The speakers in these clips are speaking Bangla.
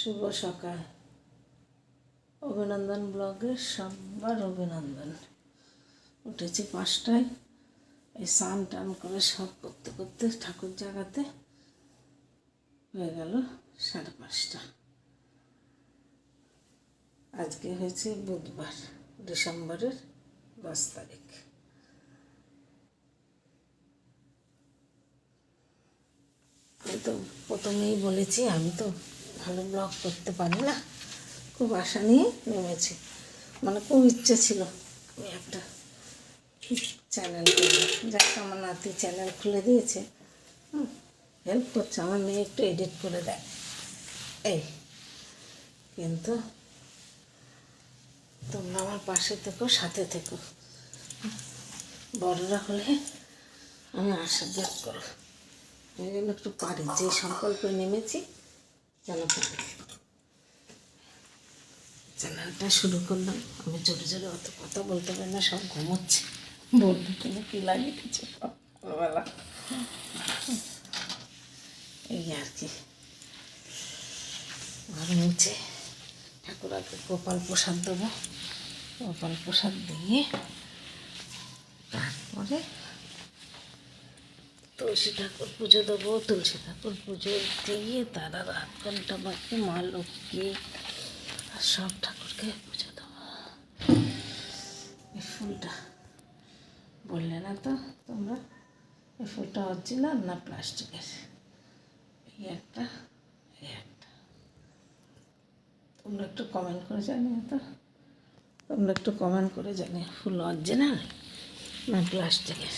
শুভ সকাল। অভিনন্দন ব্লগে সবার অভিনন্দন। উঠেছি 5টায়, এই স্নান টান করে সব করতে করতে ঠাকুর জাগাতে হয়ে গেল 5:30। আজকে হয়েছে বুধবার, ডিসেম্বরের 10 তারিখ। আমি তো প্রথমেই বলেছি আমি তো ভালো ব্লগ করতে পারি না, খুব আশা নিয়ে নেমেছি, মানে খুব ইচ্ছে ছিল আমি একটা চ্যানেল করবো। যাক আমার নাতি চ্যানেল খুলে দিয়েছে, হেল্প করছে, আমার মেয়ে একটু এডিট করে দেয় এই। কিন্তু তোমরা আমার পাশে থেকো, সাথে থেকো, বড়রা হলে আমি আশীর্বাদ করো, এই জন্য একটু পারি, যে সংকল্পে নেমেছি যেন পারি। চ্যানেলটা শুরু করলাম, আমি জোরে জোরে অত কথা বলতে পারি না, সব ঘুমোচ্ছে, বলতে তুমি কী লাগে কিছু সকালবেলা, এই আর কি। ঘর মুছে ঠাকুরকে গোপাল প্রসাদ দেবো, গোপাল প্রসাদ দিয়ে তারপরে তুলসী ঠাকুর পুজো দেবো। তুলসী ঠাকুর পুজো দিয়ে তার আর 8 ঘন্টা বাকি মা লক্ষ্মী আর সব ঠাকুরকে পুজো দেবো। এই ফুলটা বললে না তো তোমরা, এই ফুলটা অরিজিনাল না প্লাস্টিকের? এই একটা, এই একটা, তোমরা একটু কমেন্ট করে জানিও তো, তোমরা একটু কমেন্ট করে জানিও ফুল অরিজিনাল না প্লাস্টিকের।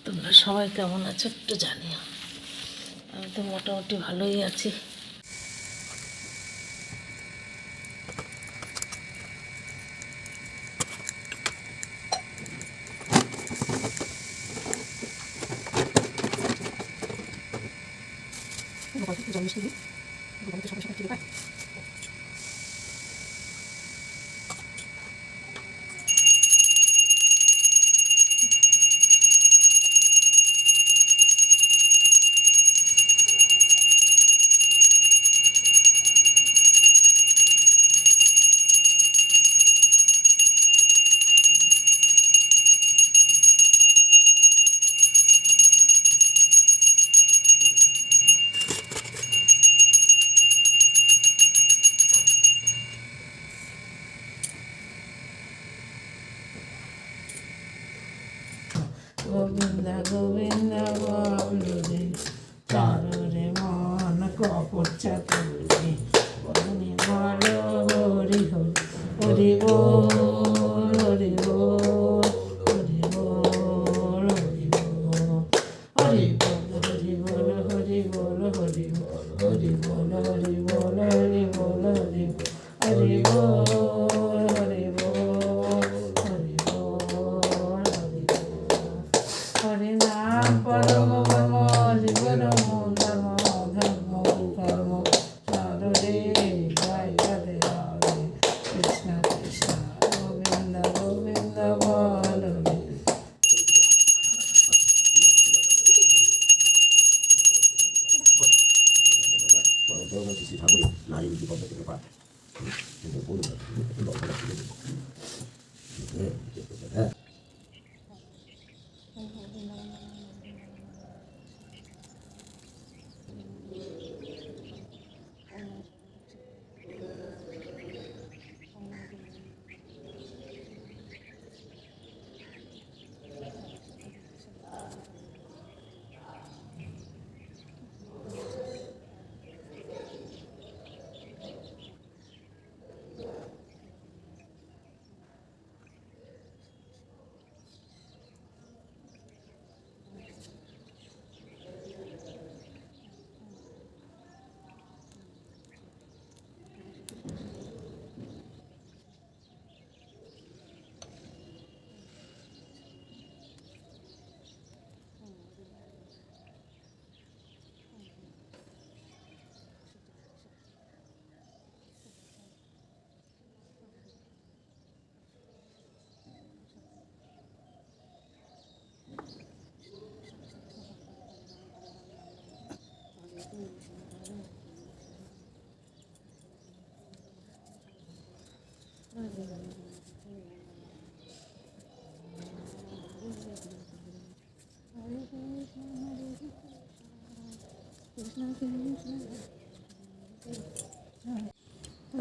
তোমরা সবাই কেমন আছো একটু জানিও। আমি তো মোটামুটি ভালোই আছি।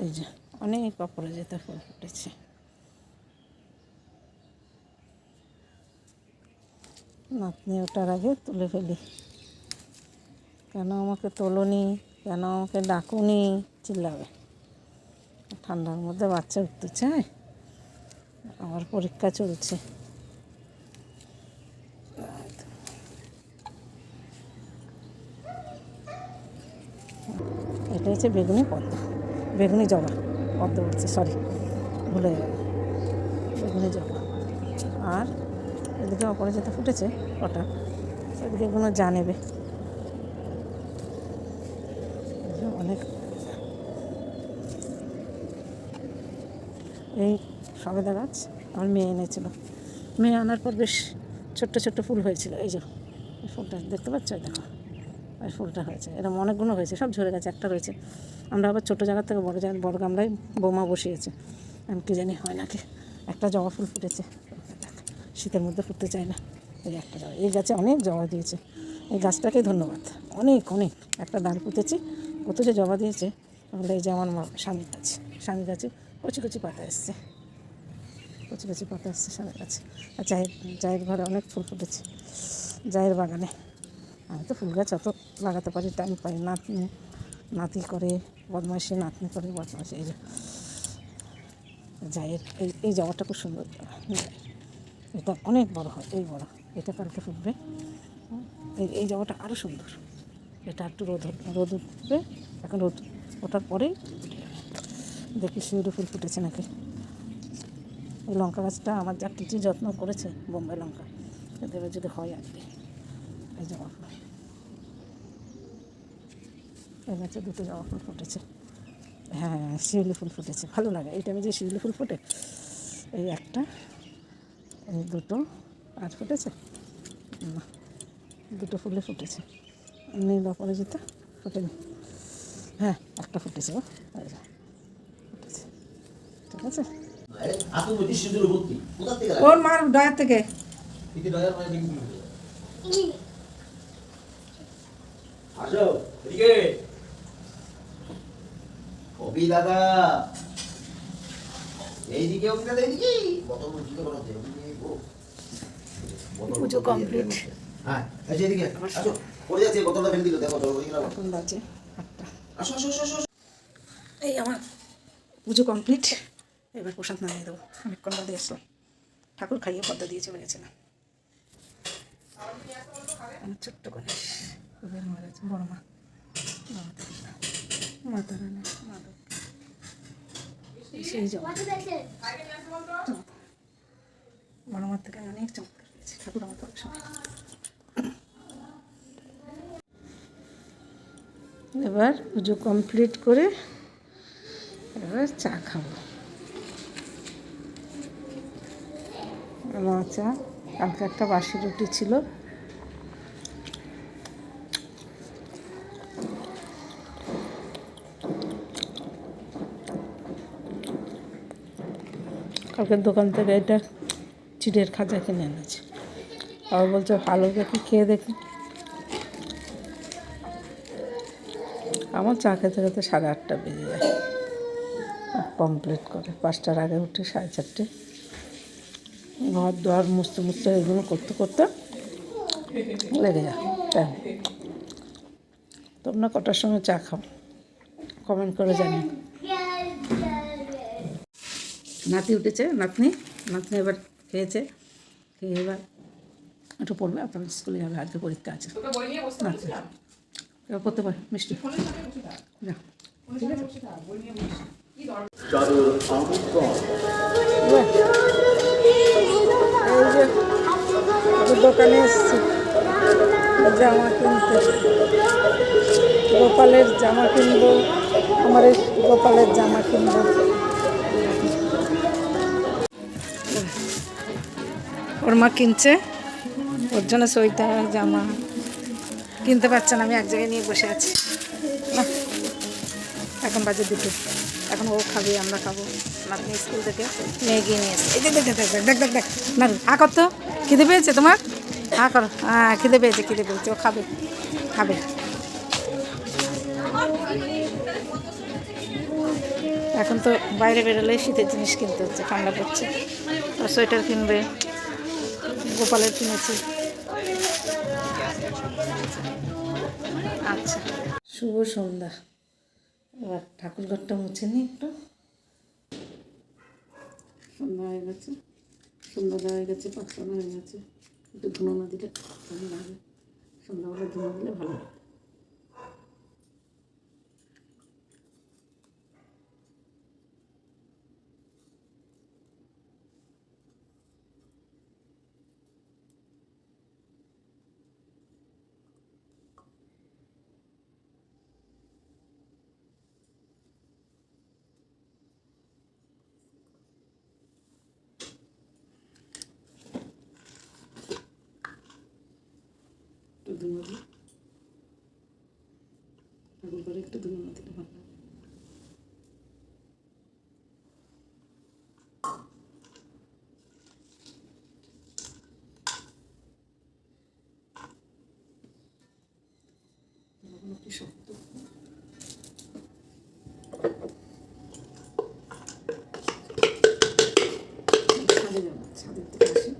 এই যে অনেক অপরাজিতা ফুল ফুটেছে। নাতনি ওঠার আগে তুলে ফেলি। কেন আমাকে তোলোনি, কেন আমাকে ডাকুনি চিল্লাবে। ঠান্ডার মধ্যে বাচ্চা উঠতে চায়, আমার পরীক্ষা চলছে। এটা হচ্ছে বেগুনি পদ্ম, বেগুনি জবা, পদ্ম বলছে সরি, ভুলে গেল, বেগুনি জবা। আর এদিকে অপরাজিতা ফুটেছে কটা, সেদিকে এগুলো জানেবে অনেক। এই সবেদা গাছ আমার মেয়ে এনেছিল, মেয়ে আনার পর বেশ ছোট্ট ছোট্ট ফুল হয়েছিল। এই যে এই ফুলটা দেখতে পাচ্ছ, দেখো এই ফুলটা হয়েছে, এরকম অনেকগুলো হয়েছে, সব ঝরে গেছে, একটা রয়েছে। আমরা আবার ছোটো জায়গার থেকে বড় গামলায় বোমা বসিয়েছে, আমি কি জানি হয় নাকি। একটা জবা ফুল ফুটেছে, শীতের মধ্যে ফুটতে চায় না। এই একটা জবা, এই গাছে অনেক জবা দিয়েছে, এই গাছটাকে ধন্যবাদ, অনেক অনেক। একটা ডাল পুঁতেছি, কত যে জবা দিয়েছে। তাহলে এই যে আমার স্বামী গাছে কচি কচি পাতা এসছে, কচি কচি পাতা এসছে স্বামী গাছে। আর জায়ের ঘরে অনেক ফুল ফুটেছে, জায়ের বাগানে। আমি তো ফুল গাছ অত লাগাতে পারি, টাইম পাই। নাতি করে বদমাইশি, নাতনি করে বদমাইশি। এই যে জায়ের এই জবাটা খুব সুন্দর জবা, এটা অনেক বড় হয়, এই বড়, এটা কালকে ফুটবে। এই জবাটা আরও সুন্দর, এটা একটু রোদ উঠবে, এখন রোদ ওঠার পরেই ফুটে যাবে। দেখি শিউলি ফুল ফুটেছে নাকি। এই লঙ্কা গাছটা আমার যা কিছু যত্ন করেছে, বোম্বাই লঙ্কা, এবার যদি হয় আর কি। এই জবা ফুল, এই গাছে দুটো জবা ফুল ফুটেছে। হ্যাঁ, শিউলি ফুল ফুটেছে, ভালো লাগে এই টাইমে যে শিউলি ফুল ফোটে। এই একটা, এই দুটো, আর ফুটেছে না, দুটো ফুলে ফুটেছে। নীল অপরাজিতা ফুটেনি, হ্যাঁ একটা ফুটেছে, ফুটেছে, ঠিক আছে। ওর মার ডয়ার থেকে দাদা এইদিকে, পুজো কমপ্লিট। হ্যাঁ এদিকে আসো, পড়ে যাচ্ছে বোতলটা ফেলে দিল, দেখো এখন বাজে 8টা। এই আমার পুজো কমপ্লিট, এবার প্রসাদ নামিয়ে দেবো। অনেকক্ষণ বাদে এসো, ঠাকুর খাইয়ে পদ্মা দিয়ে চলে গেছিলাম। আমার ছোট্ট গণেশ, কুবের মহারাজ, বড় মা, মাতা রানী, মাধব, সেই জগৎ বড় মার থেকে অনেক চমৎকার পেয়েছি ঠাকুর আমার সময়। এবার পুজো কমপ্লিট করে এবার চা খাবো। চা, কালকে একটা বাসি রুটি ছিল, কালকের দোকান থেকে এটা চিড়ের খাজা কিনে এনেছে। আবার বলছে ভালো দেখি, খেয়ে দেখি। আমার চা খেতে খেতে 8:30 বেজে যায়, কমপ্লিট করে 5টার আগে উঠে 4:30 ঘর দোয়ার মুছতে এগুলো করতে লেগে যায় টাইম। তোমরা কটার সময় চা খাও কমেন্ট করে জানি। নাতি উঠেছে, নাতনি এবার খেয়েছে, খেয়ে এবার একটু পড়বে, আপনার স্কুলে যাবে, আজকে পরীক্ষা আছে। নাতনি এবার পড়তে পারে মিষ্টি, না ঠিক আছে। এই যে দোকানে এসছি জামা কিনতে, গোপালের জামা কিনবো, আমার এই গোপালের জামা কিনবো। ওর মা কিনছে, ওর জন্য সোয়েটার জামা কিনতে পারছে না, আমি এক জায়গায় নিয়ে বসে আছি। না, এখন বাজে 2টো, এখন ও খাবে, আমরা খাবো। নাতনি স্কুল থেকে ম্যাগি নিয়ে এসে, এই দেখ দেখ দেখ দেখ দেখ দেখ, না হা কর তো, খিদে পেয়েছে তোমার? হা করো, হ্যাঁ খিদে পেয়েছে, ও খাবে খাবে। এখন তো বাইরে বেরোলেই শীতের জিনিস কিনতে হচ্ছে, ঠান্ডা পড়ছে। আর সোয়েটার কিনবে, গোপালের কিনেছি। আচ্ছা, শুভ সন্ধ্যা। এবার ঠাকুর ঘরটা মুছে নিই একটু। সন্ধ্যা হয়ে গেছে, সন্ধ্যা দেওয়া হয়ে গেছে, 5টা হয়ে গেছে। একটু ধুনো না দিলে ভালো লাগে, সন্ধ্যাবেলা ধুনো দিলে ভালো লাগে। একটু ধুনো দিই, ঠাকুর ঘরে একটু ধুনো না দিলে ভালো লাগে। কি শক্ত, ছাদে যাবো, ছাদের থেকে আসি।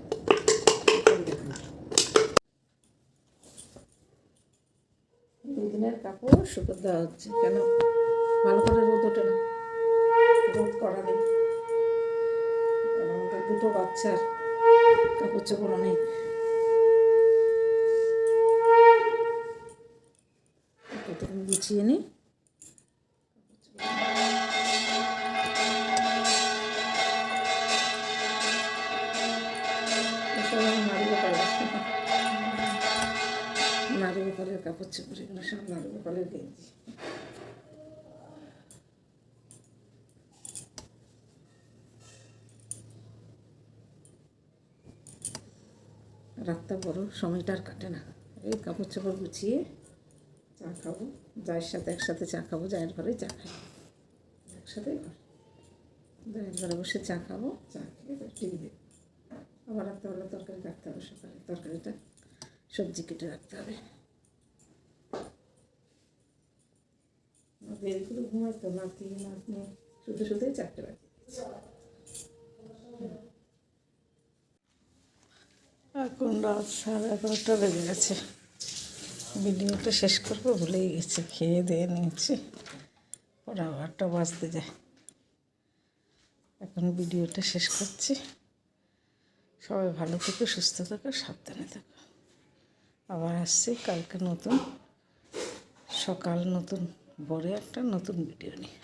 দুদিনের কাপড় শুকো দেওয়া হচ্ছে, কেন ভালো করে রোদ ওঠে না, রোদ করা নেই। আর আমাদের 2টো বাচ্চার কাপড় চোপড় অনেক। কতক্ষণ গুছিয়ে নিই। নারী গোপালের কাপড় চোপড়, এগুলো সব নারী গোপালের গেঞ্জি। রাতটা বড়, সময়টা আর কাটে না। এই কাপড় চোপড় গুছিয়ে চা খাবো, যায়ের সাথে একসাথে চা খাবো, যায়ের ঘরে চা খাই একসাথে, যায়ের ঘরে বসে চা খাবো, চা খেয়ে টিভি দেখবো। আবার রাত্রেবেলা তরকারি রাখতে হবে, সকালে তরকারিটা সবজি কেটে রাখতে হবে। দেরি করে ঘুমাইতো নাতি নাতনি, শুধুই 4টে বাজে। এখন রাত 11:30 বেজে গেছে। ভিডিওটা শেষ করবো ভুলেই গেছি, খেয়ে দিয়ে নিয়েছি, পরে 8টা বাজতে যায়। এখন ভিডিওটা শেষ করছি। সবাই ভালো থেকো, সুস্থ থাকো, সাবধানে থাকো। আবার আসছি কালকে নতুন সকাল, নতুন ভোরে একটা নতুন ভিডিও নিয়ে।